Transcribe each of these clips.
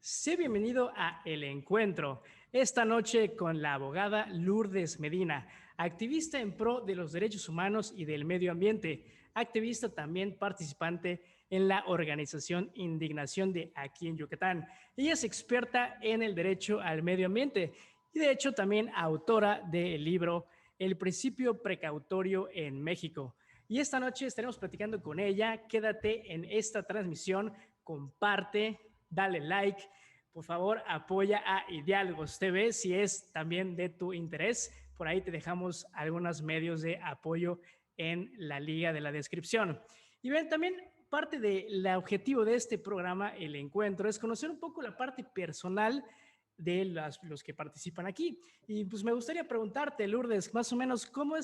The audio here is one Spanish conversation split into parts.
Sé bienvenido a El Encuentro, esta noche con la abogada Lourdes Medina, activista en pro de los derechos humanos y del medio ambiente, activista también participante en la organización Indignación de aquí en Yucatán. Ella es experta en el derecho al medio ambiente y de hecho también autora del libro El principio precautorio en México. Y esta noche estaremos platicando con ella. Quédate en esta transmisión, comparte, dale like, por favor apoya a Ideálogos TV si es también de tu interés. Por ahí te dejamos algunos medios de apoyo en la liga de la descripción. Y ven, también parte del objetivo de este programa, El Encuentro, es conocer un poco la parte personal de los que participan aquí. Y pues me gustaría preguntarte, Lourdes, más o menos, ¿cómo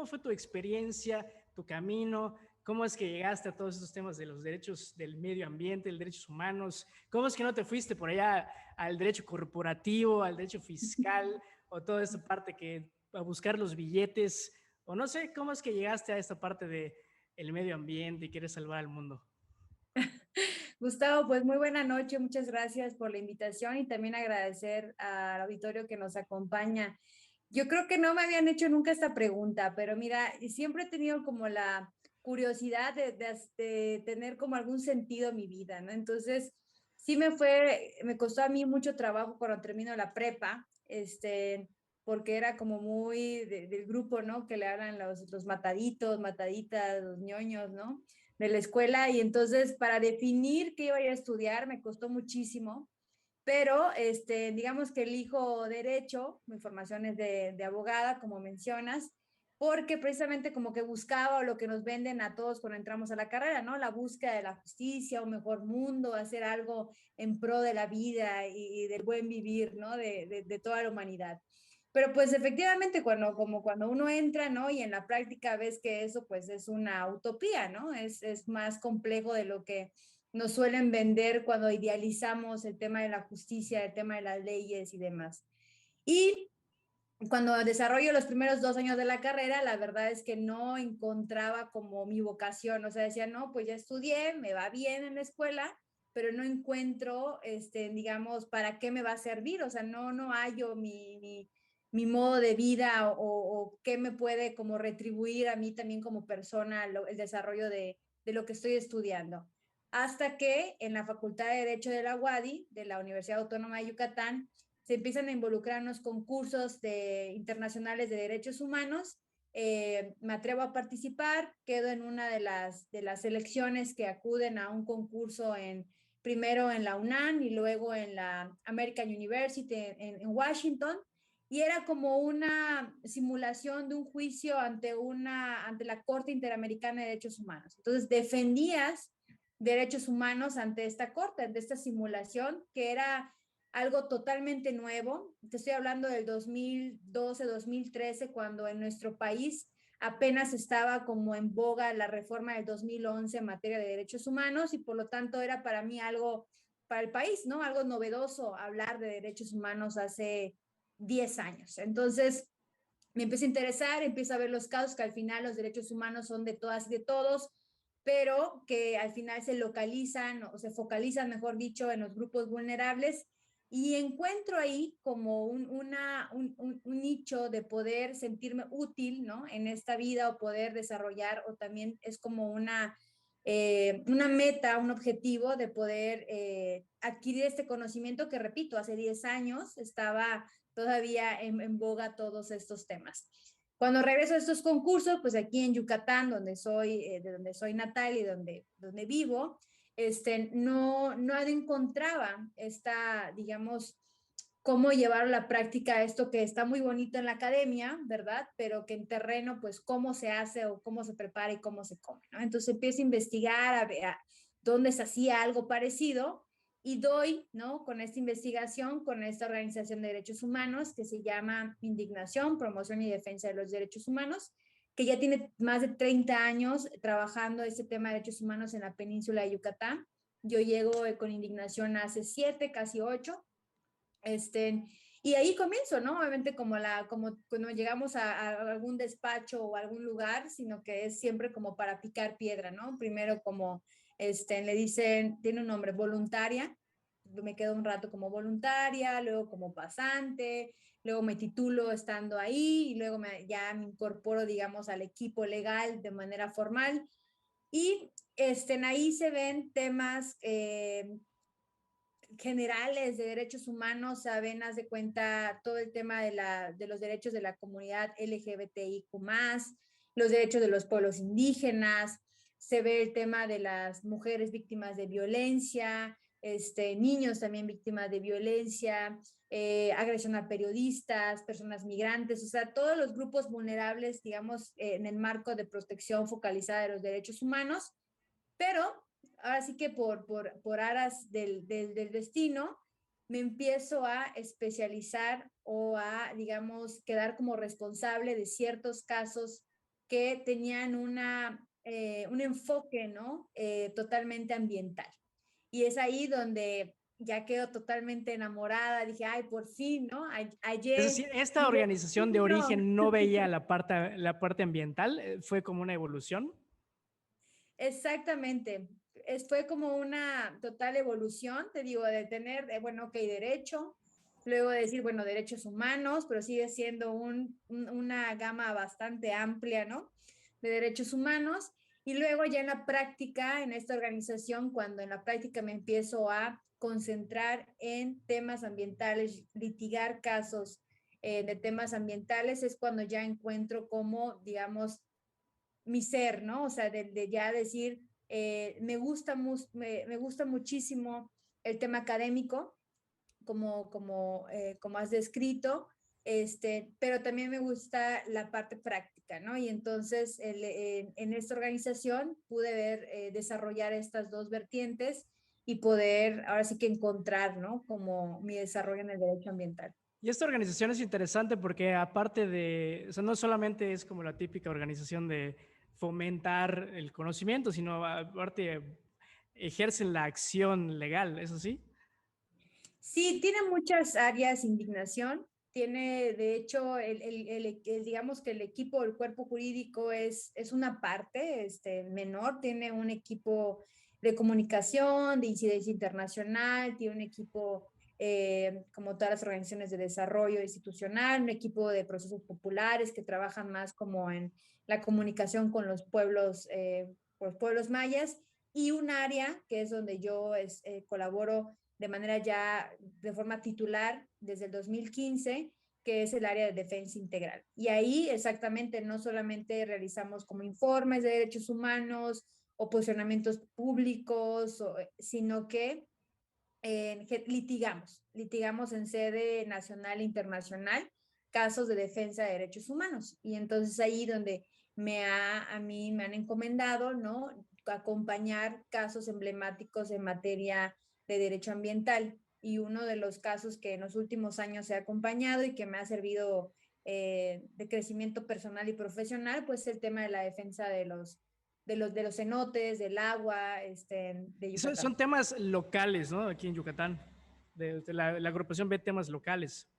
fue tu experiencia, tu camino? ¿Cómo es que llegaste a todos estos temas de los derechos del medio ambiente, de derechos humanos? ¿Cómo es que no te fuiste por allá al derecho corporativo, al derecho fiscal o toda esta parte que a buscar los billetes? O no sé, ¿cómo es que llegaste a esta parte de el medio ambiente y quieres salvar al mundo? Gustavo, pues muy buena noche, muchas gracias por la invitación y también agradecer al auditorio que nos acompaña. Yo creo que no me habían hecho nunca esta pregunta, pero mira, siempre he tenido como la curiosidad de tener como algún sentido en mi vida, ¿no? Entonces, me costó a mí mucho trabajo cuando termino la prepa, porque era como muy del grupo, ¿no? Que le hablan los mataditos, mataditas, los ñoños, ¿no? De la escuela. Y entonces, para definir qué iba a ir a estudiar, me costó muchísimo, pero digamos que elijo derecho, mi formación es de abogada, como mencionas, porque precisamente como que buscaba lo que nos venden a todos cuando entramos a la carrera, ¿no? La búsqueda de la justicia, un mejor mundo, hacer algo en pro de la vida y del buen vivir, ¿no? De toda la humanidad. Pero pues efectivamente como cuando uno entra, ¿no? Y en la práctica ves que eso pues es una utopía, ¿no? Es más complejo de lo que nos suelen vender cuando idealizamos el tema de la justicia, el tema de las leyes y demás. Y cuando desarrollo los primeros 2 años de la carrera, la verdad es que no encontraba como mi vocación, o sea, decía, no, pues ya estudié, me va bien en la escuela, pero no encuentro, digamos, para qué me va a servir, o sea, no hallo mi modo de vida o qué me puede como retribuir a mí también como persona el desarrollo de lo que estoy estudiando. Hasta que en la Facultad de Derecho de la UADY, de la Universidad Autónoma de Yucatán, se empiezan a involucrar en los concursos internacionales de derechos humanos. Me atrevo a participar, quedo en una de las selecciones que acuden a un concurso primero en la UNAM y luego en la American University en Washington. Y era como una simulación de un juicio ante la Corte Interamericana de Derechos Humanos. Entonces, defendías derechos humanos ante esta corte, ante esta simulación, que era algo totalmente nuevo. Te estoy hablando del 2012, 2013, cuando en nuestro país apenas estaba como en boga la reforma del 2011 en materia de derechos humanos y por lo tanto era para mí algo, para el país, ¿no? Algo novedoso hablar de derechos humanos hace 10 años. Entonces, me empiezo a interesar, empiezo a ver los casos que al final los derechos humanos son de todas y de todos, pero que al final se localizan o se focalizan, mejor dicho, en los grupos vulnerables. Y encuentro ahí como un nicho de poder sentirme útil, ¿no? En esta vida o poder desarrollar, o también es como una meta, un objetivo de poder adquirir este conocimiento que, repito, hace 10 años estaba todavía en boga todos estos temas. Cuando regreso a estos concursos, pues aquí en Yucatán, de donde soy natal y donde vivo, no encontraba digamos, cómo llevar a la práctica esto que está muy bonito en la academia, ¿verdad? Pero que en terreno, pues, cómo se hace o cómo se prepara y cómo se come, ¿no? Entonces empiezo a investigar a ver dónde se hacía algo parecido y doy, ¿no? Con esta investigación, con esta organización de derechos humanos que se llama Indignación, Promoción y Defensa de los Derechos Humanos, que ya tiene más de 30 años trabajando este tema de derechos humanos en la península de Yucatán. Yo llego con Indignación hace 7, casi 8. Y ahí comienzo, ¿no? Obviamente como cuando llegamos a algún despacho o algún lugar, sino que es siempre como para picar piedra, ¿no? Primero como, le dicen, tiene un nombre, voluntaria, me quedo un rato como voluntaria, luego como pasante, luego me titulo estando ahí y luego ya me incorporo, digamos, al equipo legal de manera formal. Y ahí se ven temas generales de derechos humanos, saben, haz de cuenta todo el tema de los derechos de la comunidad LGBTIQ+, los derechos de los pueblos indígenas, se ve el tema de las mujeres víctimas de violencia, niños también víctimas de violencia, agresión a periodistas, personas migrantes, o sea, todos los grupos vulnerables, digamos, en el marco de protección focalizada de los derechos humanos, pero ahora sí que por aras del destino, me empiezo a especializar o a, digamos, quedar como responsable de ciertos casos que tenían un enfoque, ¿no? Totalmente ambiental. Y es ahí donde ya quedo totalmente enamorada, dije, ay, por fin, ¿no? Es Ayer, decir, esta organización de no. origen no veía la parte ambiental, fue como una evolución. Exactamente. Fue como una total evolución, te digo, de tener, bueno, ok, derecho, luego de decir, bueno, derechos humanos, pero sigue siendo una gama bastante amplia, ¿no? De derechos humanos. Y luego ya en la práctica, en esta organización, cuando en la práctica me empiezo a concentrar en temas ambientales, litigar casos de temas ambientales, es cuando ya encuentro como, digamos, mi ser, ¿no? O sea, de ya decir, me gusta muchísimo el tema académico, como has descrito, pero también me gusta la parte práctica, ¿no? Y entonces en esta organización pude ver, desarrollar estas dos vertientes y poder ahora sí que encontrar, ¿no? Como mi desarrollo en el derecho ambiental. Y esta organización es interesante porque aparte de, o sea, no solamente es como la típica organización de fomentar el conocimiento, sino aparte ejercen la acción legal, ¿es así? Sí, tiene muchas áreas de indignación. Tiene, de hecho, digamos que el equipo, el cuerpo jurídico es una parte menor. Tiene un equipo de comunicación, de incidencia internacional, tiene un equipo, como todas las organizaciones de desarrollo institucional, un equipo de procesos populares que trabajan más como en la comunicación con los pueblos mayas, y un área que es donde yo colaboro de manera ya de forma titular desde el 2015, que es el área de defensa integral. Y ahí exactamente no solamente realizamos como informes de derechos humanos o posicionamientos públicos, sino que litigamos en sede nacional e internacional casos de defensa de derechos humanos. Y entonces ahí donde a mí me han encomendado, ¿no? Acompañar casos emblemáticos en materia de derecho ambiental. Y uno de los casos que en los últimos años he acompañado y que me ha servido de crecimiento personal y profesional, pues el tema de la defensa de los cenotes, del agua, de Son Yucatán. temas locales, ¿no? Aquí en Yucatán. La agrupación ve temas locales.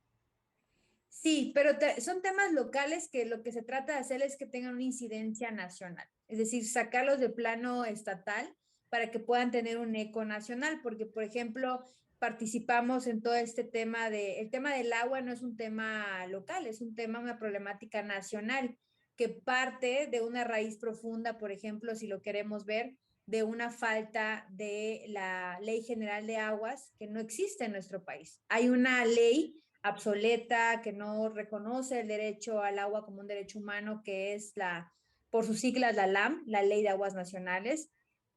Sí, pero son temas locales que lo que se trata de hacer es que tengan una incidencia nacional, es decir, sacarlos de plano estatal para que puedan tener un eco nacional, porque, por ejemplo, participamos en todo este tema el tema del agua no es un tema local, es un tema, una problemática nacional que parte de una raíz profunda, por ejemplo, si lo queremos ver, de una falta de la Ley General de Aguas que no existe en nuestro país. Hay una ley obsoleta, que no reconoce el derecho al agua como un derecho humano, que es por sus siglas, la LAM, la Ley de Aguas Nacionales.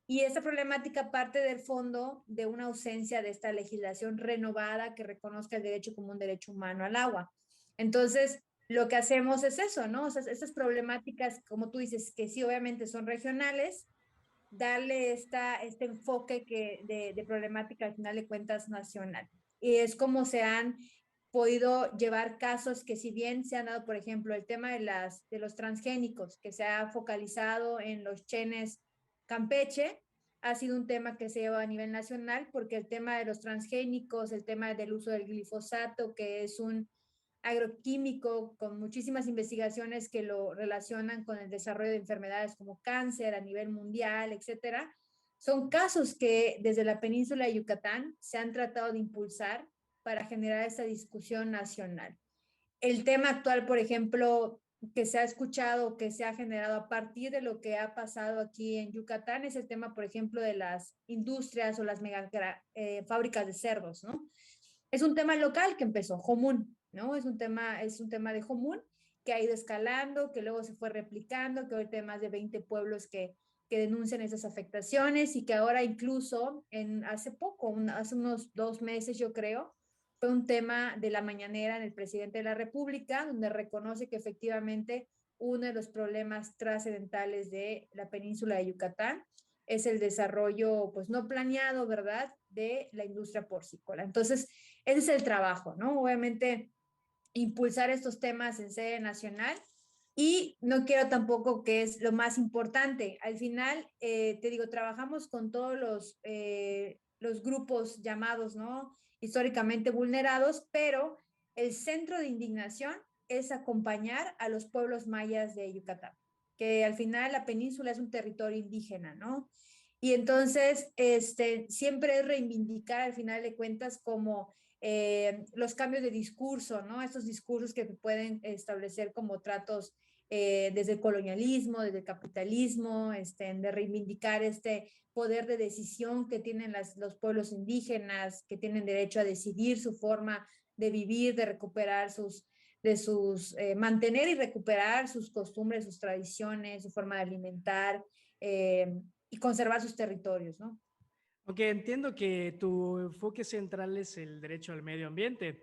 Y esta problemática parte del fondo de una ausencia de esta legislación renovada que reconozca el derecho como un derecho humano al agua. Entonces, lo que hacemos es eso, ¿no? O sea, estas problemáticas, como tú dices, que sí, obviamente son regionales, darle este enfoque de problemática al final de cuentas nacional. Y es como se han podido llevar casos que si bien se han dado, por ejemplo, el tema de los transgénicos, que se ha focalizado en los chenes Campeche, ha sido un tema que se lleva a nivel nacional porque el tema de los transgénicos, el tema del uso del glifosato, que es un agroquímico con muchísimas investigaciones que lo relacionan con el desarrollo de enfermedades como cáncer a nivel mundial, etcétera, Son casos que desde la península de Yucatán se han tratado de impulsar para generar esta discusión nacional. El tema actual, por ejemplo, que se ha escuchado, que se ha generado a partir de lo que ha pasado aquí en Yucatán, es el tema, por ejemplo, de las industrias o las mega fábricas de cerdos, ¿no? Es un tema local que empezó, Jomún, ¿no? Es un tema de Jomún que ha ido escalando, que luego se fue replicando, que ahorita hay más de 20 pueblos que denuncian esas afectaciones y que ahora incluso hace poco, hace unos 2 meses yo creo, fue un tema de la mañanera en el presidente de la República, donde reconoce que efectivamente uno de los problemas trascendentales de la península de Yucatán es el desarrollo, pues no planeado, ¿verdad?, de la industria porcícola. Entonces, ese es el trabajo, ¿no? Obviamente, impulsar estos temas en sede nacional y no quiero tampoco que es lo más importante. Al final, te digo, trabajamos con todos los grupos llamados, ¿no? Históricamente vulnerados, pero el centro de indignación es acompañar a los pueblos mayas de Yucatán, que al final la península es un territorio indígena, ¿no? Y entonces, siempre es reivindicar al final de cuentas como los cambios de discurso, ¿no? Estos discursos que pueden establecer como tratos desde el colonialismo, desde el capitalismo, de reivindicar este poder de decisión que tienen los pueblos indígenas, que tienen derecho a decidir su forma de vivir, de recuperar mantener y recuperar sus costumbres, sus tradiciones, su forma de alimentar y conservar sus territorios, ¿no? Aunque entiendo que tu enfoque central es el derecho al medio ambiente.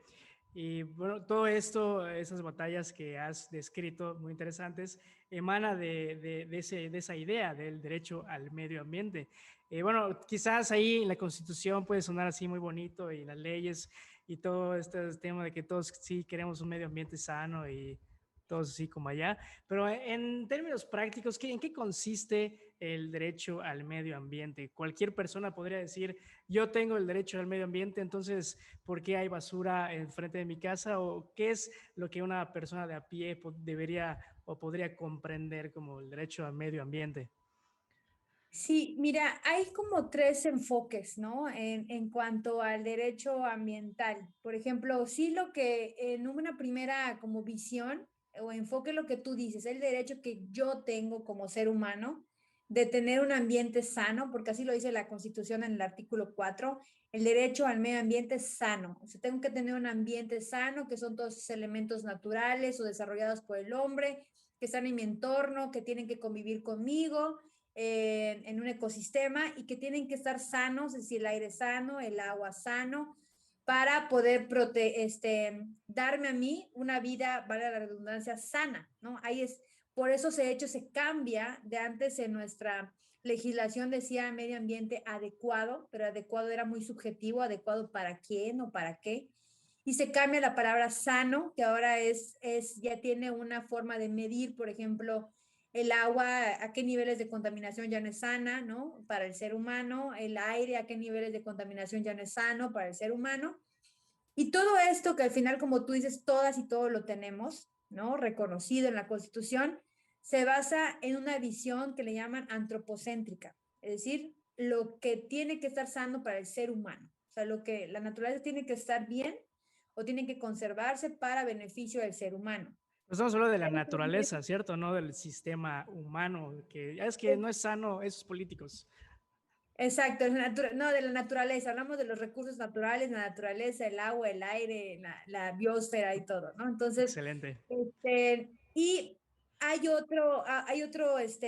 Y bueno, todo esto, esas batallas que has descrito, muy interesantes, emana de esa idea del derecho al medio ambiente. Bueno, quizás ahí en la Constitución puede sonar así muy bonito y las leyes y todo este tema de que todos sí queremos un medio ambiente sano y todos así como allá, pero en términos prácticos, ¿en qué consiste el derecho al medio ambiente? Cualquier persona podría decir, yo tengo el derecho al medio ambiente, entonces, ¿por qué hay basura enfrente de mi casa? ¿O qué es lo que una persona de a pie debería o podría comprender como el derecho al medio ambiente? Sí, mira, hay como tres enfoques, ¿no? En cuanto al derecho ambiental. Por ejemplo, sí lo que en una primera como visión o enfoque lo que tú dices, el derecho que yo tengo como ser humano de tener un ambiente sano, porque así lo dice la Constitución en el artículo 4, el derecho al medio ambiente sano. O sea, tengo que tener un ambiente sano, que son todos esos elementos naturales o desarrollados por el hombre, que están en mi entorno, que tienen que convivir conmigo en un ecosistema y que tienen que estar sanos, es decir, el aire sano, el agua sano, para poder darme a mí una vida, vale la redundancia, sana, ¿no? Ahí es, por eso se hecho, se cambia de antes en nuestra legislación decía medio ambiente adecuado, pero adecuado era muy subjetivo, adecuado para quién o para qué. Y se cambia la palabra sano, que ahora ya tiene una forma de medir, por ejemplo, el agua, a qué niveles de contaminación ya no es sana, ¿no? Para el ser humano, el aire, a qué niveles de contaminación ya no es sano para el ser humano. Y todo esto que al final, como tú dices, todas y todos lo tenemos, ¿no? Reconocido en la Constitución, se basa en una visión que le llaman antropocéntrica, es decir, lo que tiene que estar sano para el ser humano, o sea, lo que la naturaleza tiene que estar bien o tiene que conservarse para beneficio del ser humano. Pues estamos hablando de la naturaleza, ¿cierto? No del sistema humano, que es que no es sano esos políticos. Exacto, no, de la naturaleza, hablamos de los recursos naturales, la naturaleza, el agua, el aire, la biosfera y todo, ¿no? Entonces, Excelente. y hay otro,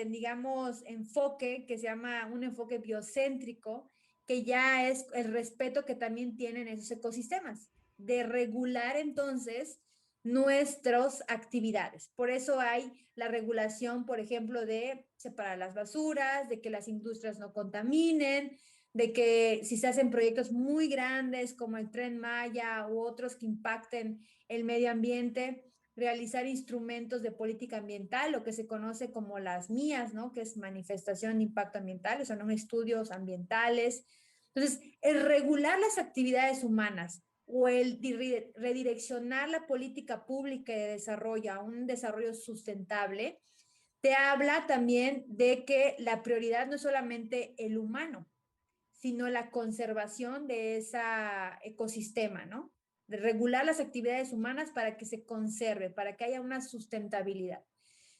digamos, enfoque que se llama un enfoque biocéntrico, que ya es el respeto que también tienen esos ecosistemas, de regular entonces nuestras actividades. Por eso hay la regulación, por ejemplo, de separar las basuras, de que las industrias no contaminen, de que si se hacen proyectos muy grandes como el Tren Maya u otros que impacten el medio ambiente, realizar instrumentos de política ambiental, lo que se conoce como las MIAs, ¿no? Que es manifestación de impacto ambiental, o sea, no estudios ambientales. Entonces, el regular las actividades humanas o el redireccionar la política pública de desarrollo a un desarrollo sustentable te habla también de que la prioridad no es solamente el humano, sino la conservación de ese ecosistema, ¿no? De regular las actividades humanas para que se conserve, para que haya una sustentabilidad.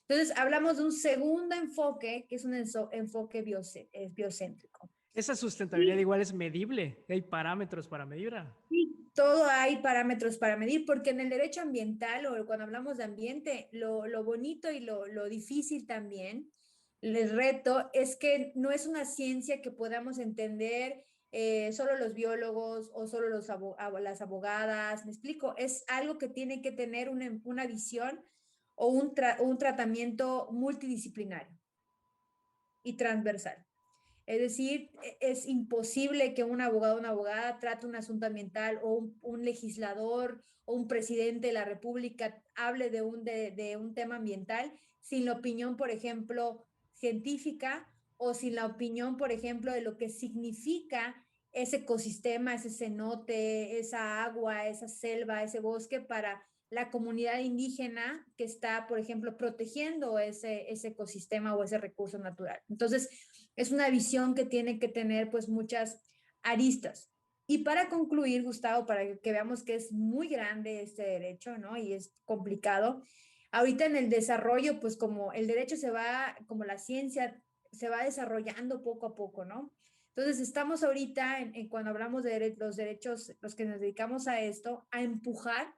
Entonces, hablamos de un segundo enfoque, que es un enfoque biocéntrico. Esa sustentabilidad Y igual es medible, hay parámetros para medirla. sí, todo hay parámetros para medir, porque en el derecho ambiental o cuando hablamos de ambiente, lo bonito y lo difícil también, el reto es que no es una ciencia que podamos entender solo los biólogos o solo las abogadas, me explico, es algo que tiene que tener una visión o un tratamiento multidisciplinario y transversal. Es decir, es imposible que un abogado o una abogada trate un asunto ambiental o un legislador o un presidente de la República hable de un tema ambiental sin la opinión, por ejemplo, científica o sin la opinión, por ejemplo, de lo que significa ese ecosistema, ese cenote, esa agua, esa selva, ese bosque para la comunidad indígena que está, por ejemplo, protegiendo ese ecosistema o ese recurso natural. Entonces, es una visión que tiene que tener pues muchas aristas. Y para concluir, Gustavo, para que veamos que es muy grande este derecho, ¿no? Y es complicado. Ahorita en el desarrollo, pues como el derecho se va, como la ciencia se va desarrollando poco a poco, ¿no? Entonces estamos ahorita, cuando hablamos de los derechos, los que nos dedicamos a esto, a empujar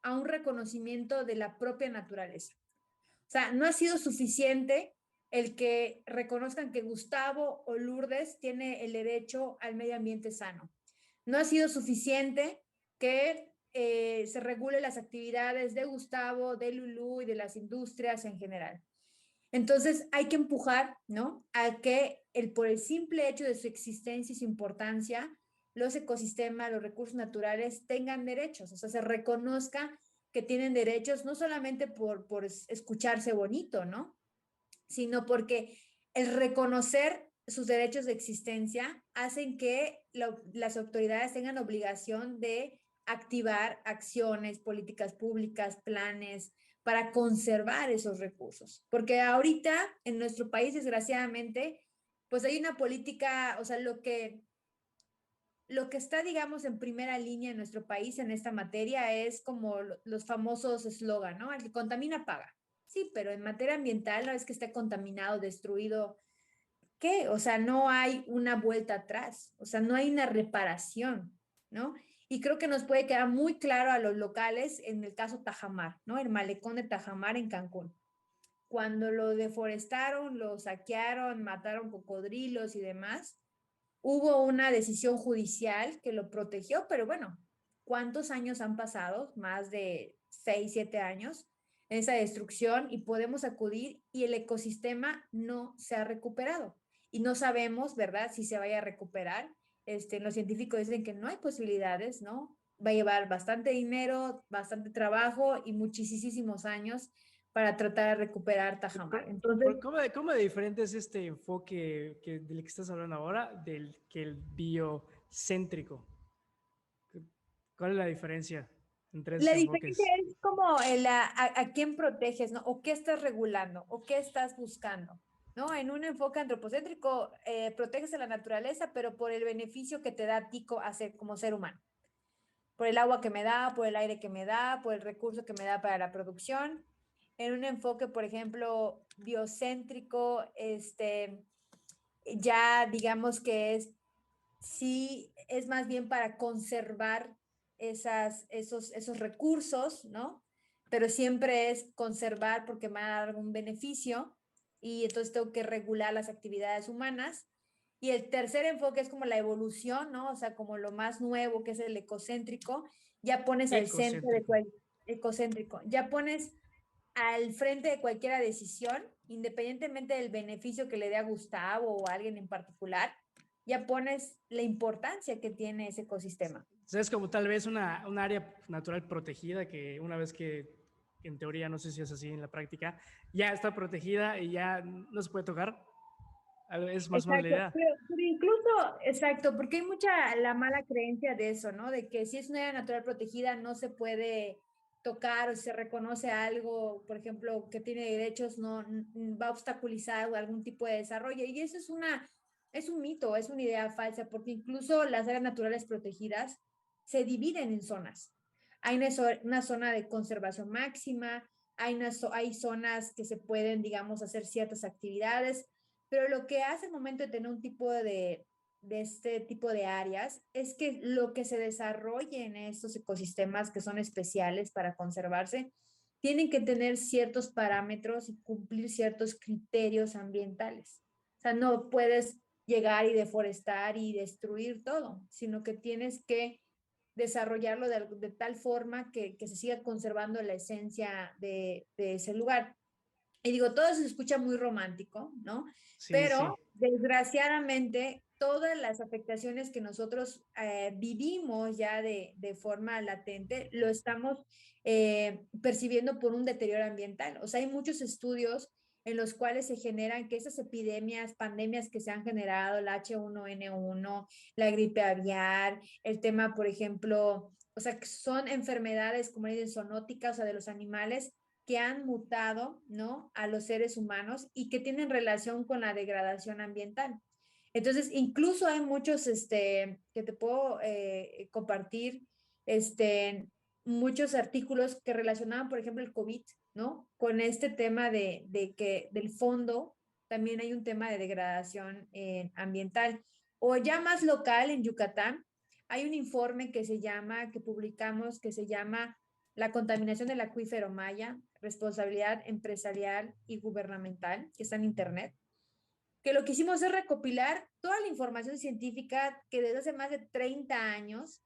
a un reconocimiento de la propia naturaleza. O sea, no ha sido suficiente el que reconozcan que Gustavo o Lourdes tiene el derecho al medio ambiente sano. No ha sido suficiente que se regule las actividades de Gustavo, de Lulú y de las industrias en general. Entonces hay que empujar, ¿no? A que por el simple hecho de su existencia y su importancia, los ecosistemas, los recursos naturales tengan derechos, o sea, se reconozca que tienen derechos no solamente por escucharse bonito, ¿no? Sino porque el reconocer sus derechos de existencia hacen que las autoridades tengan obligación de activar acciones, políticas públicas, planes para conservar esos recursos. Porque ahorita en nuestro país, desgraciadamente, pues hay una política, o sea, lo que está, digamos, en primera línea en nuestro país en esta materia es como los famosos eslogan, ¿no? El que contamina paga. Sí, pero en materia ambiental, una vez que esté contaminado, destruido, ¿qué? O sea, no hay una vuelta atrás, o sea, no hay una reparación, ¿no? Y creo que nos puede quedar muy claro a los locales en el caso Tajamar, ¿no? El malecón de Tajamar en Cancún. Cuando lo deforestaron, lo saquearon, mataron cocodrilos y demás, hubo una decisión judicial que lo protegió, pero bueno, ¿cuántos años han pasado? Más de 6, 7 años en esa destrucción y podemos acudir y el ecosistema no se ha recuperado. Y no sabemos, ¿verdad?, si se vaya a recuperar. Los científicos dicen que no hay posibilidades, ¿no? Va a llevar bastante dinero, bastante trabajo y muchísimos años para tratar de recuperar Tajamar. Entonces, ¿Cómo de diferente es este enfoque del que estás hablando ahora del que el biocéntrico? ¿Cuál es la diferencia entre esos la diferencia enfoques? es como a quién proteges, ¿no? O qué estás regulando, o qué estás buscando, ¿no? En un enfoque antropocéntrico, proteges a la naturaleza, pero por el beneficio que te da a ti como ser humano. Por el agua que me da, por el aire que me da, por el recurso que me da para la producción. En un enfoque, por ejemplo, biocéntrico, ya digamos que sí es más bien para conservar esos recursos, ¿no? Pero siempre es conservar porque me va a dar algún beneficio y entonces tengo que regular las actividades humanas. Y el tercer enfoque es como la evolución, ¿no? O sea, como lo más nuevo que es el ecocéntrico, ya pones al centro de Ecocéntrico. ecocéntrico, ya pones al frente de cualquier decisión, independientemente del beneficio que le dé a Gustavo o a alguien en particular, ya pones la importancia que tiene ese ecosistema. O sea, es como tal vez un área natural protegida que una vez que, en teoría, no sé si es así en la práctica, ya está protegida y ya no se puede tocar. Es más o menos la Exacto, idea. pero incluso, exacto, porque hay mucha la mala creencia de eso, ¿no? De que si es una área natural protegida no se puede tocar o si se reconoce algo, por ejemplo, que tiene derechos, no va a obstaculizar algún tipo de desarrollo. Y eso es un mito, es una idea falsa, porque incluso las áreas naturales protegidas se dividen en zonas. Hay una zona de conservación máxima, hay zonas que se pueden, digamos, hacer ciertas actividades, pero lo que hace el momento de tener un tipo de este tipo de áreas es que lo que se desarrolle en estos ecosistemas que son especiales para conservarse, tienen que tener ciertos parámetros y cumplir ciertos criterios ambientales. O sea, no puedes llegar y deforestar y destruir todo, sino que tienes que desarrollarlo de tal forma que se siga conservando la esencia de ese lugar. Y digo, todo se escucha muy romántico, ¿no? Sí, sí. Pero desgraciadamente, todas las afectaciones que nosotros vivimos ya de forma latente, lo estamos percibiendo por un deterioro ambiental. O sea, hay muchos estudios en los cuales se generan que esas epidemias, pandemias que se han generado, el H1N1, la gripe aviar, el tema, por ejemplo, o sea, que son enfermedades, como dicen, zoonóticas, o sea, de los animales, que han mutado, ¿no? A los seres humanos y que tienen relación con la degradación ambiental. Entonces, incluso hay muchos, que te puedo compartir, este, muchos artículos que relacionaban, por ejemplo, el COVID, ¿no? Con este tema de que del fondo también hay un tema de degradación ambiental. O ya más local, en Yucatán, hay un informe que se llama, que publicamos, que se llama La contaminación del acuífero Maya, responsabilidad empresarial y gubernamental, que está en Internet, que lo que hicimos es recopilar toda la información científica que desde hace más de 30 años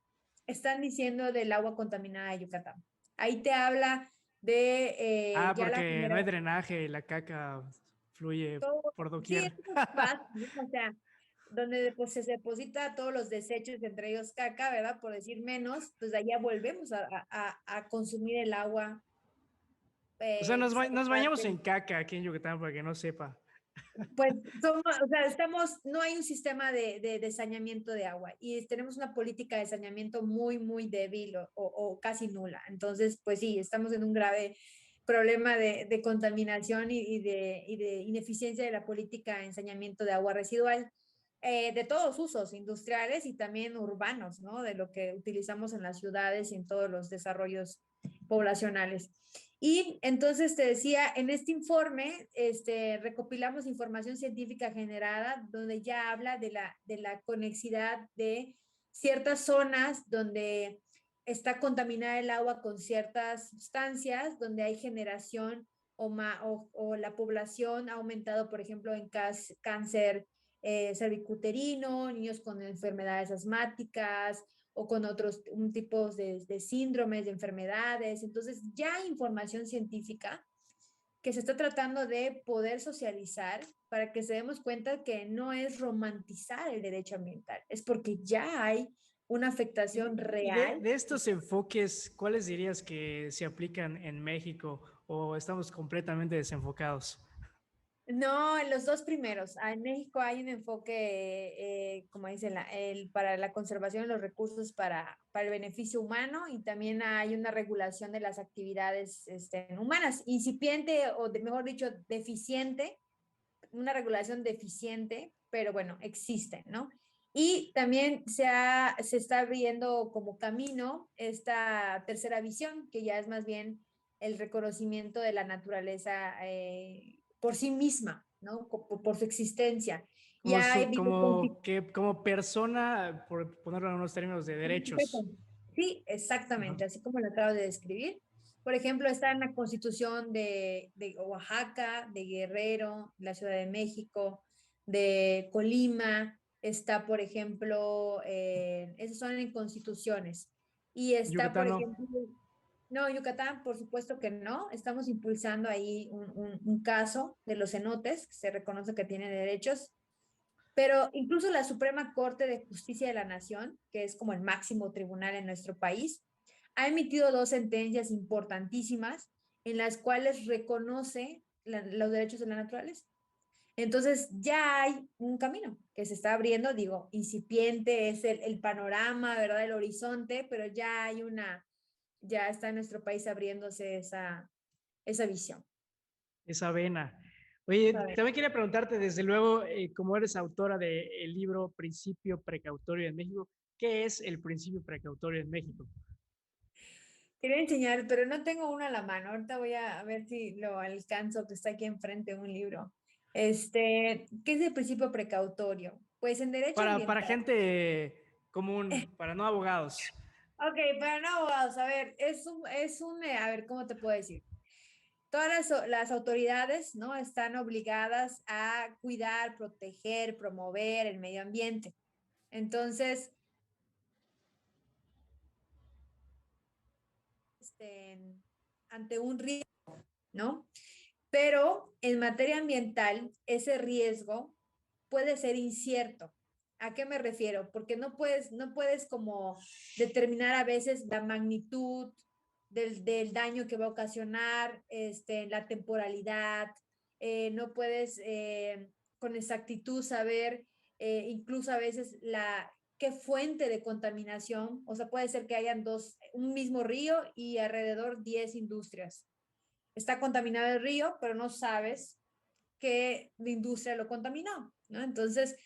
están diciendo del agua contaminada de Yucatán. Ahí te habla de ya la Porque no primera... hay drenaje, la caca fluye Todo, por sí, doquier. es fácil, ¿no? O sea, donde pues, se deposita todos los desechos, entre ellos caca, ¿verdad? Por decir menos, pues allá volvemos a consumir el agua. O sea, nos bañamos Parte. en caca aquí en Yucatán para que no sepa. Pues somos, o sea, no hay un sistema de saneamiento de agua y tenemos una política de saneamiento muy, muy débil o casi nula. Entonces, pues sí, estamos en un grave problema de contaminación y de ineficiencia de la política de saneamiento de agua residual, de todos usos, industriales y también urbanos, ¿no? De lo que utilizamos en las ciudades y en todos los desarrollos poblacionales. Y entonces te decía, en este informe recopilamos información científica generada donde ya habla de la conexidad de ciertas zonas donde está contaminada el agua con ciertas sustancias, donde hay generación o la población ha aumentado, por ejemplo, en cáncer cervicuterino, niños con enfermedades asmáticas, o con otros tipos de síndromes, de enfermedades. Entonces, ya hay información científica que se está tratando de poder socializar para que se demos cuenta que no es romantizar el derecho ambiental, es porque ya hay una afectación Y real. de estos enfoques, ¿cuáles dirías que se aplican en México o estamos completamente desenfocados? No, en los dos primeros. En México hay un enfoque, como dicen, para la conservación de los recursos para el beneficio humano y también hay una regulación de las actividades humanas, incipiente o mejor dicho, deficiente, una regulación deficiente, pero bueno, existe, ¿no? Y también se está abriendo como camino esta tercera visión, que ya es más bien el reconocimiento de la naturaleza por sí misma, ¿no? Por su existencia. Ya hay Como persona, por ponerlo en unos términos de derechos. Sí, Ajá. exactamente, así como lo acabo de describir. Por ejemplo, está en la Constitución de Oaxaca, de Guerrero, la Ciudad de México, de Colima, está, por ejemplo, esas son en constituciones. Y está, por Yucatán no. ejemplo, no, Yucatán, por supuesto que no. Estamos impulsando ahí un caso de los cenotes, que se reconoce que tienen derechos, pero incluso la Suprema Corte de Justicia de la Nación, que es como el máximo tribunal en nuestro país, ha emitido dos sentencias importantísimas en las cuales reconoce los derechos de la naturaleza. Entonces ya hay un camino que se está abriendo, digo, incipiente es el panorama, ¿verdad? El horizonte, pero ya hay ya está en nuestro país abriéndose esa visión. Esa vena. Oye, también quería preguntarte, desde luego, como eres autora del libro Principio Precautorio en México, ¿qué es el principio precautorio en México? Quería enseñar, pero no tengo uno a la mano. Ahorita voy a ver si lo alcanzo, que está aquí enfrente un libro. ¿Qué es el principio precautorio? Pues en derecho Para ambiental. gente común, para no abogados. Ok, para no abogados, a ver, a ver, ¿cómo te puedo decir? Todas las autoridades, ¿no? Están obligadas a cuidar, proteger, promover el medio ambiente. Entonces, ante un riesgo, ¿no? Pero en materia ambiental, ese riesgo puede ser incierto. ¿A qué me refiero? Porque no puedes como determinar a veces la magnitud del daño que va a ocasionar, la temporalidad, no puedes con exactitud saber incluso a veces qué fuente de contaminación, o sea, puede ser que hayan un mismo río y alrededor 10 industrias. Está contaminado el río, pero no sabes qué industria lo contaminó, ¿no? Entonces,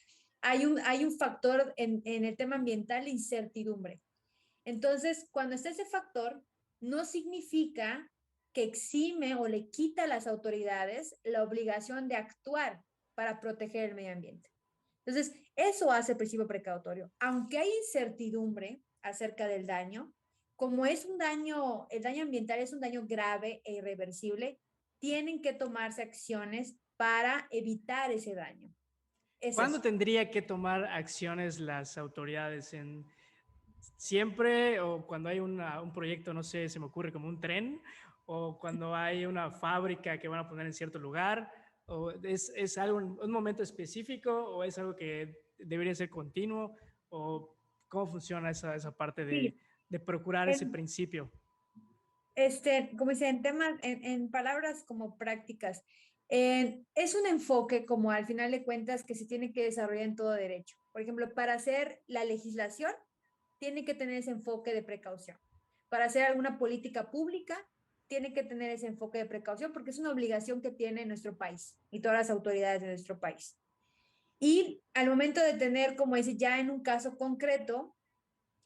hay un factor en el tema ambiental de incertidumbre. Entonces, cuando está ese factor, no significa que exime o le quita a las autoridades la obligación de actuar para proteger el medio ambiente. Entonces, eso hace el principio precautorio. Aunque hay incertidumbre acerca del daño, como es un daño, el daño ambiental es un daño grave e irreversible, tienen que tomarse acciones para evitar ese daño. Es ¿Cuándo eso. tendría que tomar acciones las autoridades? ¿Siempre o cuando hay un proyecto, no sé, se me ocurre como un tren? ¿O cuando hay una fábrica que van a poner en cierto lugar? ¿O es algo, un momento específico o es algo que debería ser continuo? ¿O cómo funciona esa parte Sí, de procurar ese en, principio? como dice, en palabras como prácticas, es un enfoque como al final de cuentas que se tiene que desarrollar en todo derecho. Por ejemplo, para hacer la legislación, tiene que tener ese enfoque de precaución. Para hacer alguna política pública, tiene que tener ese enfoque de precaución porque es una obligación que tiene nuestro país y todas las autoridades de nuestro país. Y al momento de tener, como dice, ya en un caso concreto,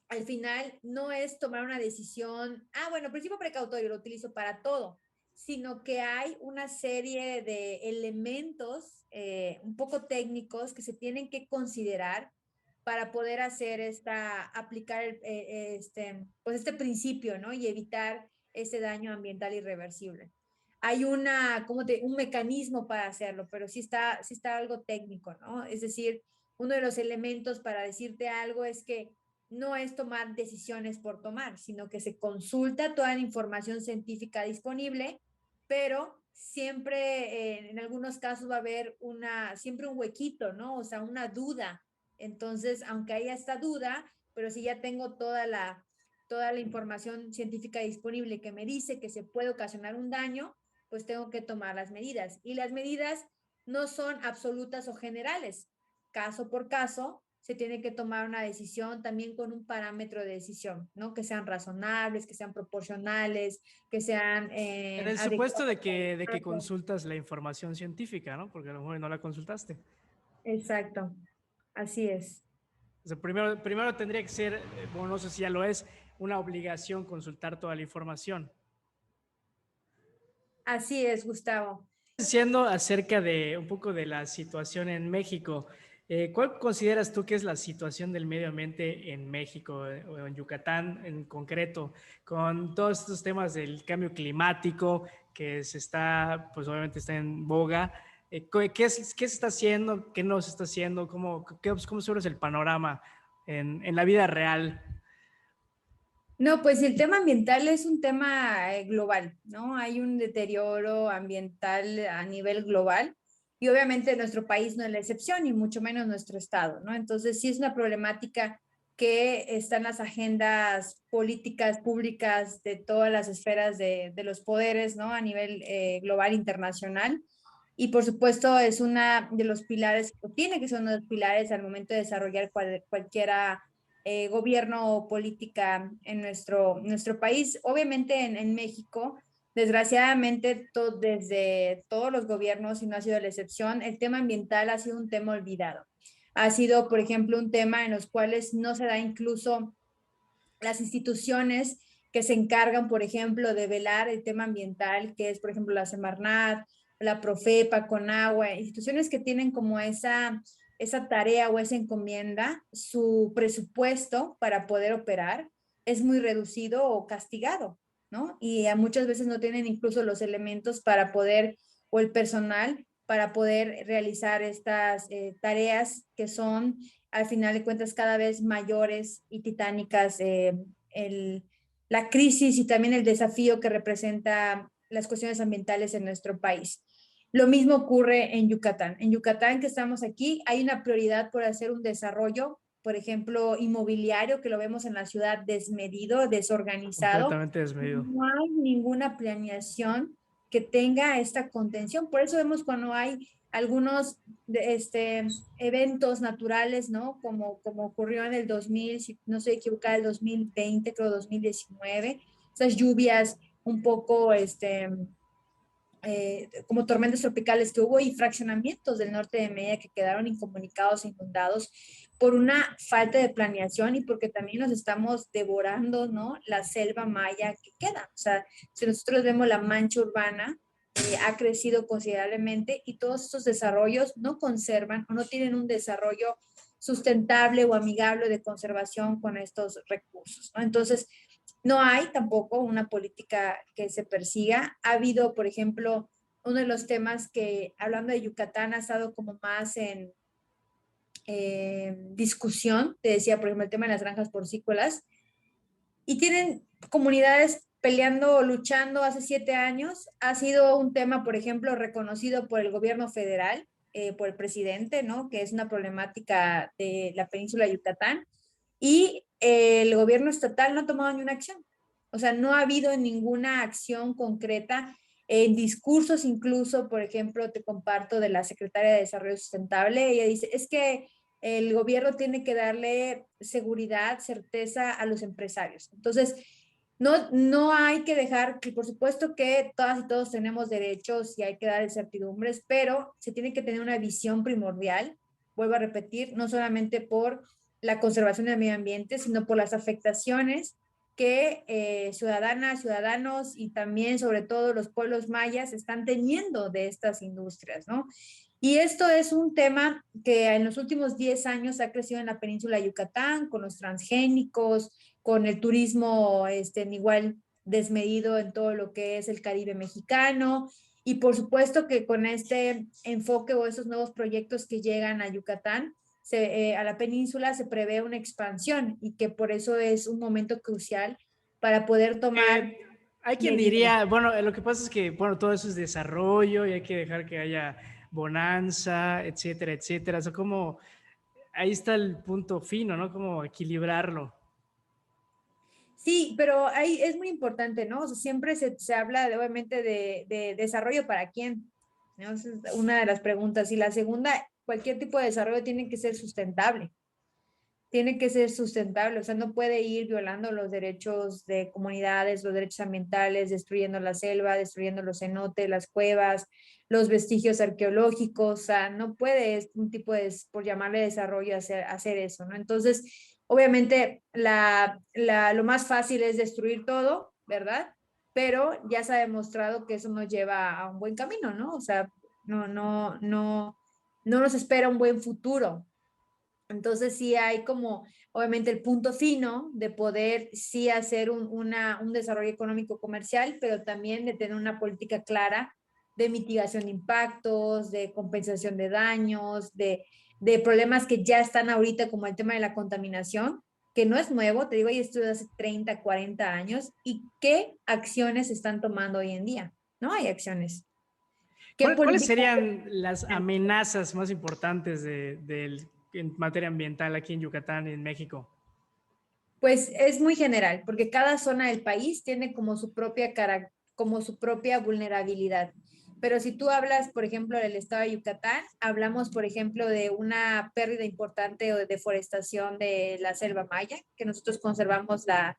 al final no es tomar una decisión, bueno, principio precautorio lo utilizo para todo, sino que hay una serie de elementos un poco técnicos que se tienen que considerar para poder aplicar pues este principio, ¿no? Y evitar ese daño ambiental irreversible. Hay un mecanismo para hacerlo, pero sí está algo técnico, ¿no? Es decir, uno de los elementos para decirte algo es que no es tomar decisiones por tomar, sino que se consulta toda la información científica disponible, pero siempre en algunos casos va a haber siempre un huequito, ¿no? O sea, una duda. Entonces, aunque haya esta duda, pero si ya tengo toda la información científica disponible que me dice que se puede ocasionar un daño, pues tengo que tomar las medidas. Y las medidas no son absolutas o generales. Caso por caso, se tiene que tomar una decisión también con un parámetro de decisión, ¿no? Que sean razonables, que sean proporcionales, que sean En el supuesto adecuadas. de que consultas la información científica, ¿no? Porque a lo mejor no la consultaste. Exacto, así es. O sea, primero tendría que ser, bueno, no sé si ya lo es, una obligación consultar toda la información. Así es, Gustavo. Diciendo acerca de un poco de la situación en México, ¿cuál consideras tú que es la situación del medio ambiente en México o en Yucatán en concreto, con todos estos temas del cambio climático que pues obviamente está en boga? ¿Qué se está haciendo? ¿Qué no se está haciendo? ¿Cómo es el panorama en la vida real? No, pues el tema ambiental es un tema global, ¿no? Hay un deterioro ambiental a nivel global y obviamente nuestro país no es la excepción y mucho menos nuestro estado, ¿no? Entonces sí es una problemática que está en las agendas políticas públicas de todas las esferas de los poderes, ¿no? A nivel global, internacional. Y por supuesto es una de los pilares, o tiene que ser uno de los pilares al momento de desarrollar cualquiera gobierno o política en nuestro país. Obviamente en México, desgraciadamente, desde todos los gobiernos, y no ha sido la excepción, el tema ambiental ha sido un tema olvidado. Ha sido, por ejemplo, un tema en los cuales no se da incluso las instituciones que se encargan, por ejemplo, de velar el tema ambiental, que es, por ejemplo, la Semarnat, la Profepa, Conagua, instituciones que tienen como esa tarea o esa encomienda, su presupuesto para poder operar es muy reducido o castigado, ¿no? Y muchas veces no tienen incluso los elementos para poder, o el personal, para poder realizar estas tareas que son, al final de cuentas, cada vez mayores y titánicas. La crisis y también el desafío que representa las cuestiones ambientales en nuestro país. Lo mismo ocurre en Yucatán. En Yucatán, que estamos aquí, hay una prioridad por hacer un desarrollo, por ejemplo, inmobiliario, que lo vemos en la ciudad desmedido, desorganizado. Completamente desmedido. No hay ninguna planeación que tenga esta contención. Por eso vemos cuando hay algunos eventos naturales, ¿no? Como ocurrió en el 2000, si no estoy equivocada, el 2020, creo 2019, esas lluvias un poco, como tormentas tropicales que hubo, y fraccionamientos del norte de Mérida que quedaron incomunicados e inundados por una falta de planeación y porque también nos estamos devorando, ¿no? La selva maya que queda. O sea, si nosotros vemos la mancha urbana, ha crecido considerablemente y todos estos desarrollos no conservan o no tienen un desarrollo sustentable o amigable de conservación con estos recursos, ¿no? Entonces, no hay tampoco una política que se persiga. Ha habido, por ejemplo, uno de los temas que, hablando de Yucatán, ha estado como más en discusión, te decía, por ejemplo, el tema de las granjas porcícolas, y tienen comunidades peleando o luchando hace 7 años. Ha sido un tema, por ejemplo, reconocido por el gobierno federal, por el presidente, ¿no? Que es una problemática de la península de Yucatán, y el gobierno estatal no ha tomado ni una acción. O sea, no ha habido ninguna acción concreta en discursos, incluso, por ejemplo, te comparto de la secretaria de Desarrollo Sustentable. Ella dice, es que el gobierno tiene que darle seguridad, certeza a los empresarios. Entonces, no hay que dejar, que por supuesto que todas y todos tenemos derechos y hay que dar certidumbres, pero se tiene que tener una visión primordial, vuelvo a repetir, no solamente por la conservación del medio ambiente, sino por las afectaciones que ciudadanas, ciudadanos y también sobre todo los pueblos mayas están teniendo de estas industrias, ¿no? Y esto es un tema que en los últimos 10 años ha crecido en la península de Yucatán, con los transgénicos, con el turismo igual desmedido en todo lo que es el Caribe mexicano, y por supuesto que con este enfoque o esos nuevos proyectos que llegan a Yucatán, a la península, se prevé una expansión y que por eso es un momento crucial para poder tomar Hay quien medidas. diría, bueno, lo que pasa es que, bueno, todo eso es desarrollo y hay que dejar que haya bonanza, etcétera, etcétera. O sea, como ahí está el punto fino, ¿no? Como equilibrarlo. Sí, pero ahí es muy importante, ¿no? O sea, siempre se habla de, obviamente de desarrollo para quién, ¿no? Esa es una de las preguntas. Y la segunda, cualquier tipo de desarrollo tiene que ser sustentable. Tiene que ser sustentable, o sea, no puede ir violando los derechos de comunidades, los derechos ambientales, destruyendo la selva, destruyendo los cenotes, las cuevas, los vestigios arqueológicos. O sea, no puede un tipo de, por llamarle desarrollo, hacer eso, ¿no? Entonces, obviamente, lo más fácil es destruir todo, ¿verdad? Pero ya se ha demostrado que eso nos lleva a un buen camino, ¿no? O sea, no nos espera un buen futuro. Entonces sí hay como, obviamente, el punto fino de poder sí hacer un desarrollo económico comercial, pero también de tener una política clara de mitigación de impactos, de compensación de daños, de problemas que ya están ahorita, como el tema de la contaminación, que no es nuevo, te digo, hay estudios de hace 30, 40 años, y qué acciones se están tomando hoy en día. No hay acciones. ¿Qué ¿Cuáles políticas? serían las amenazas más importantes en materia ambiental aquí en Yucatán y en México? Pues es muy general, porque cada zona del país tiene como su propia vulnerabilidad. Pero si tú hablas, por ejemplo, del estado de Yucatán, hablamos, por ejemplo, de una pérdida importante o de deforestación de la selva maya, que nosotros conservamos la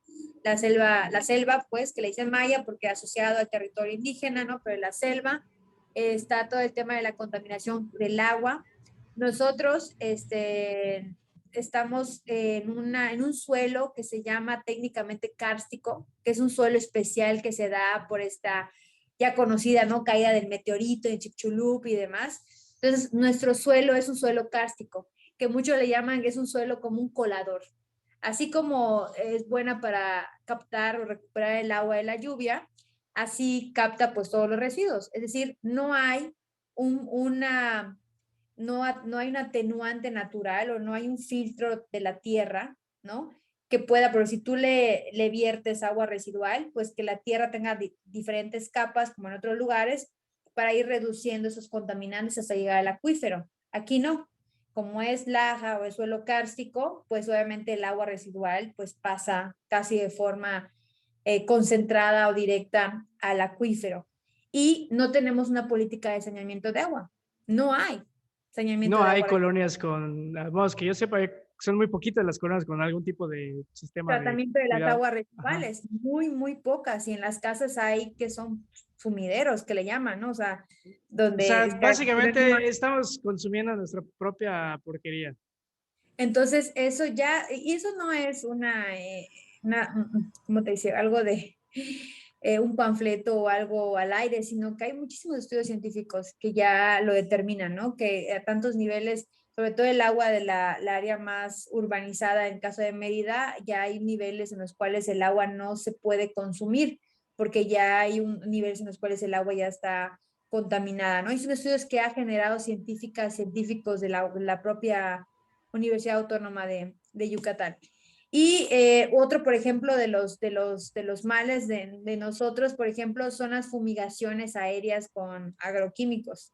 selva, pues, que le dicen maya porque asociado al territorio indígena, ¿no? Pero en la selva está todo el tema de la contaminación del agua. Nosotros, estamos en un suelo que se llama técnicamente kárstico, que es un suelo especial que se da por esta ya conocida, ¿no? Caída del meteorito en Chicxulub y demás. Entonces, nuestro suelo es un suelo kárstico, que muchos le llaman que es un suelo como un colador. Así como es buena para captar o recuperar el agua de la lluvia, así capta pues todos los residuos. Es decir, no hay una no hay un atenuante natural o no hay un filtro de la tierra, ¿no? Que pueda, pero si tú le viertes agua residual, pues que la tierra tenga diferentes capas, como en otros lugares, para ir reduciendo esos contaminantes hasta llegar al acuífero. Aquí no. Como es laja o es suelo kárstico, pues obviamente el agua residual pues pasa casi de forma concentrada o directa al acuífero. Y no tenemos una política de saneamiento de agua. No hay saneamiento No de hay agua colonias con, vamos, que yo sepa, son muy poquitas las colonias con algún tipo de sistema de tratamiento de las cuidado. aguas Ajá. residuales, muy, muy pocas. Y en las casas hay que son sumideros, que le llaman, ¿no? O sea, O sea, donde... básicamente estamos consumiendo nuestra propia porquería. Entonces, eso ya, y eso no es ¿cómo te dice? Algo de un panfleto o algo al aire, sino que hay muchísimos estudios científicos que ya lo determinan, ¿no? Que a tantos niveles, sobre todo el agua de la área más urbanizada, en caso de Mérida, ya hay niveles en los cuales el agua no se puede consumir, porque ya hay niveles en los cuales el agua ya está contaminada, ¿no? Y son estudios que ha generado científicos de la propia Universidad Autónoma de Yucatán. Y otro, por ejemplo, de los males de nosotros, por ejemplo, son las fumigaciones aéreas con agroquímicos.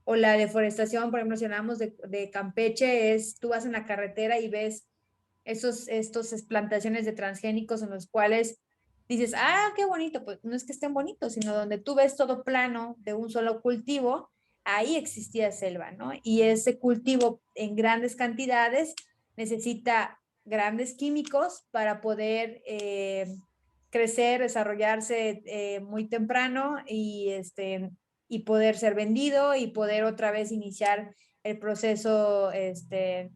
O la deforestación, por ejemplo, si hablamos de Campeche, tú vas en la carretera y ves estos plantaciones de transgénicos en los cuales dices, ah, qué bonito, pues no es que estén bonitos, sino donde tú ves todo plano de un solo cultivo, ahí existía selva, ¿no? Y ese cultivo en grandes cantidades necesita grandes químicos para poder crecer, desarrollarse muy temprano y poder ser vendido y poder otra vez iniciar el proceso de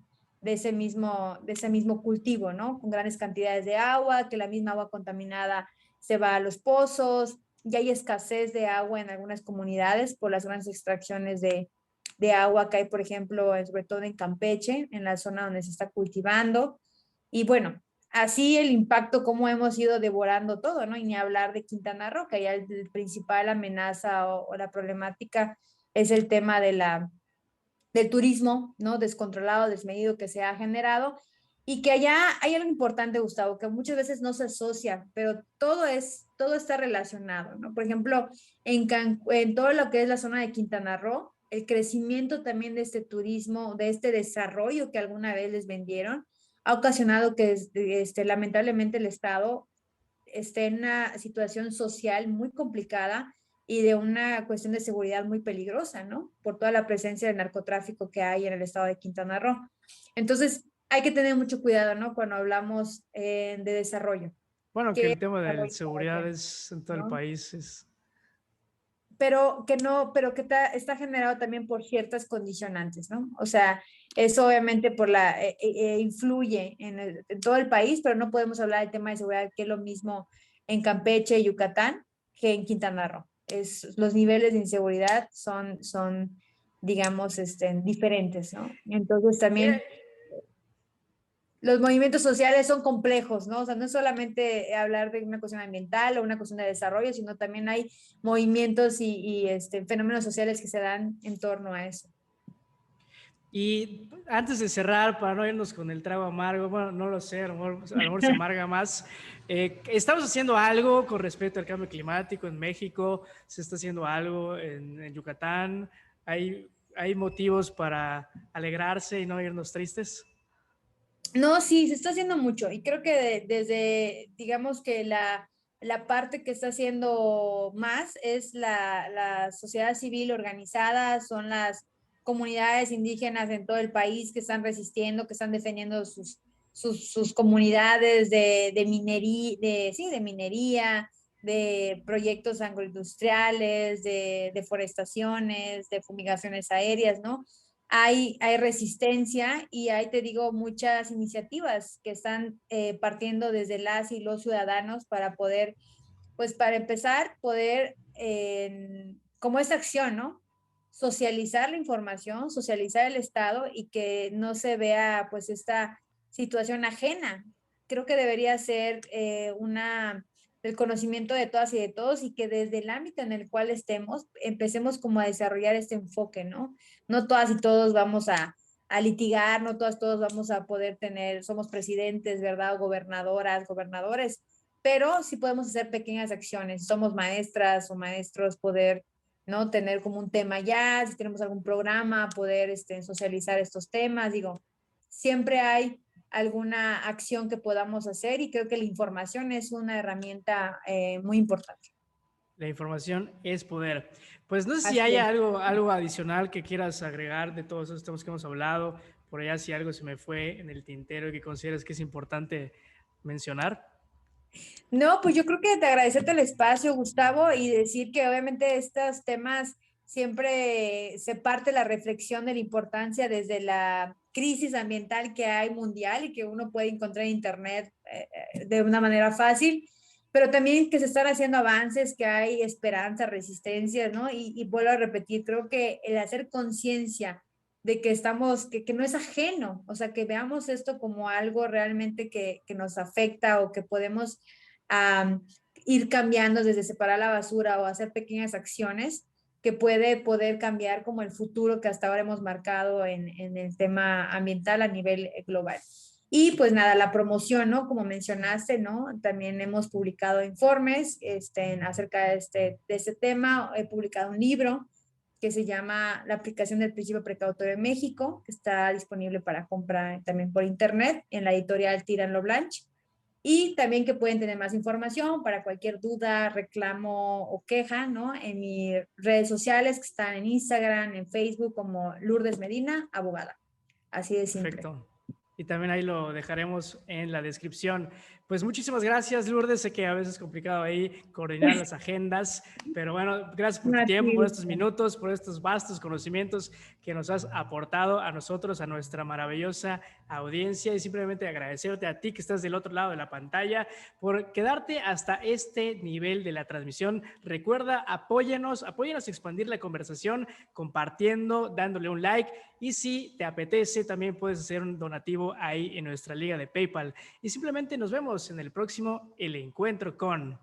ese mismo cultivo, ¿no? Con grandes cantidades de agua, que la misma agua contaminada se va a los pozos, ya hay escasez de agua en algunas comunidades por las grandes extracciones de agua que hay, por ejemplo, sobre todo en Campeche, en la zona donde se está cultivando. Y bueno, así el impacto, cómo hemos ido devorando todo, ¿no? Y ni hablar de Quintana Roo, que ya el principal amenaza o la problemática es el tema del turismo, ¿no? Descontrolado, desmedido que se ha generado y que allá hay algo importante, Gustavo, que muchas veces no se asocia, pero todo está relacionado, ¿no? Por ejemplo, en todo lo que es la zona de Quintana Roo, el crecimiento también de este turismo, de este desarrollo que alguna vez les vendieron, ha ocasionado que lamentablemente el Estado esté en una situación social muy complicada y de una cuestión de seguridad muy peligrosa, ¿no? Por toda la presencia del narcotráfico que hay en el estado de Quintana Roo. Entonces, hay que tener mucho cuidado, ¿no? Cuando hablamos de desarrollo. Bueno, que ¿Qué el tema de desarrollo para seguridad qué? es en todo el ¿No? país. Es, Pero que no, pero que está generado también por ciertas condicionantes, ¿no? O sea, eso obviamente influye en todo el país, pero no podemos hablar del tema de seguridad, que es lo mismo en Campeche, Yucatán, que en Quintana Roo. Los niveles de inseguridad son digamos, diferentes, ¿no? Entonces sí, también los movimientos sociales son complejos, ¿no? O sea, no es solamente hablar de una cuestión ambiental o una cuestión de desarrollo, sino también hay movimientos y fenómenos sociales que se dan en torno a eso. y antes de cerrar, para no irnos con el trago amargo, bueno, no lo sé, a lo mejor se amarga más. ¿Estamos haciendo algo con respecto al cambio climático en México? ¿Se está haciendo algo en Yucatán? ¿Hay motivos para alegrarse y no irnos tristes? No, sí, se está haciendo mucho y creo que desde, digamos que la parte que está haciendo más es la sociedad civil organizada, son las comunidades indígenas en todo el país que están resistiendo, que están defendiendo sus comunidades de minería, de minería, de proyectos agroindustriales, de deforestaciones, de fumigaciones aéreas, ¿no? Hay resistencia y hay, te digo, muchas iniciativas que están partiendo desde las y los ciudadanos para poder, pues para empezar, poder, como esta acción, ¿no? Socializar la información, socializar el Estado y que no se vea pues esta situación ajena. Creo que debería ser el conocimiento de todas y de todos y que desde el ámbito en el cual estemos empecemos como a desarrollar este enfoque, ¿no? No todas y todos vamos a litigar, no todas, todos vamos a poder tener, somos presidentes, ¿verdad? O gobernadoras, gobernadores, pero sí podemos hacer pequeñas acciones. Somos maestras o maestros, poder, ¿no? Tener como un tema ya, si tenemos algún programa, poder socializar estos temas. Digo, siempre hay alguna acción que podamos hacer y creo que la información es una herramienta muy importante. La información es poder. Pues no sé si Así hay es. algo adicional que quieras agregar de todos esos temas que hemos hablado. Por allá, si algo se me fue en el tintero y que consideres que es importante mencionar. No, pues yo creo que te agradecerte el espacio, Gustavo, y decir que obviamente estos temas siempre se parte la reflexión de la importancia desde la crisis ambiental que hay mundial y que uno puede encontrar en Internet de una manera fácil, pero también que se están haciendo avances, que hay esperanza, resistencia, ¿no? Y vuelvo a repetir, creo que el hacer conciencia de que estamos, que no es ajeno, o sea, que veamos esto como algo realmente que nos afecta o que podemos a ir cambiando desde separar la basura o hacer pequeñas acciones que puede poder cambiar como el futuro que hasta ahora hemos marcado en el tema ambiental a nivel global. Y pues nada, la promoción, ¿no? Como mencionaste, ¿no? También hemos publicado informes acerca de este tema. He publicado un libro que se llama La aplicación del principio precautorio en México, que está disponible para compra también por internet en la editorial Tiran Lo Blanche. Y también que pueden tener más información para cualquier duda, reclamo o queja, ¿no? En mis redes sociales que están en Instagram, en Facebook como Lourdes Medina, abogada. Así de simple. Perfecto. Y también ahí lo dejaremos en la descripción. Pues muchísimas gracias, Lourdes. Sé que a veces es complicado ahí coordinar las agendas, pero bueno, gracias por tu tiempo, por estos minutos, por estos vastos conocimientos que nos has aportado a nosotros, a nuestra maravillosa audiencia, y simplemente agradecerte a ti que estás del otro lado de la pantalla por quedarte hasta este nivel de la transmisión. Recuerda, apóyanos a expandir la conversación, compartiendo, dándole un like, y si te apetece también puedes hacer un donativo ahí en nuestra liga de PayPal. Y simplemente nos vemos en el próximo El Encuentro con...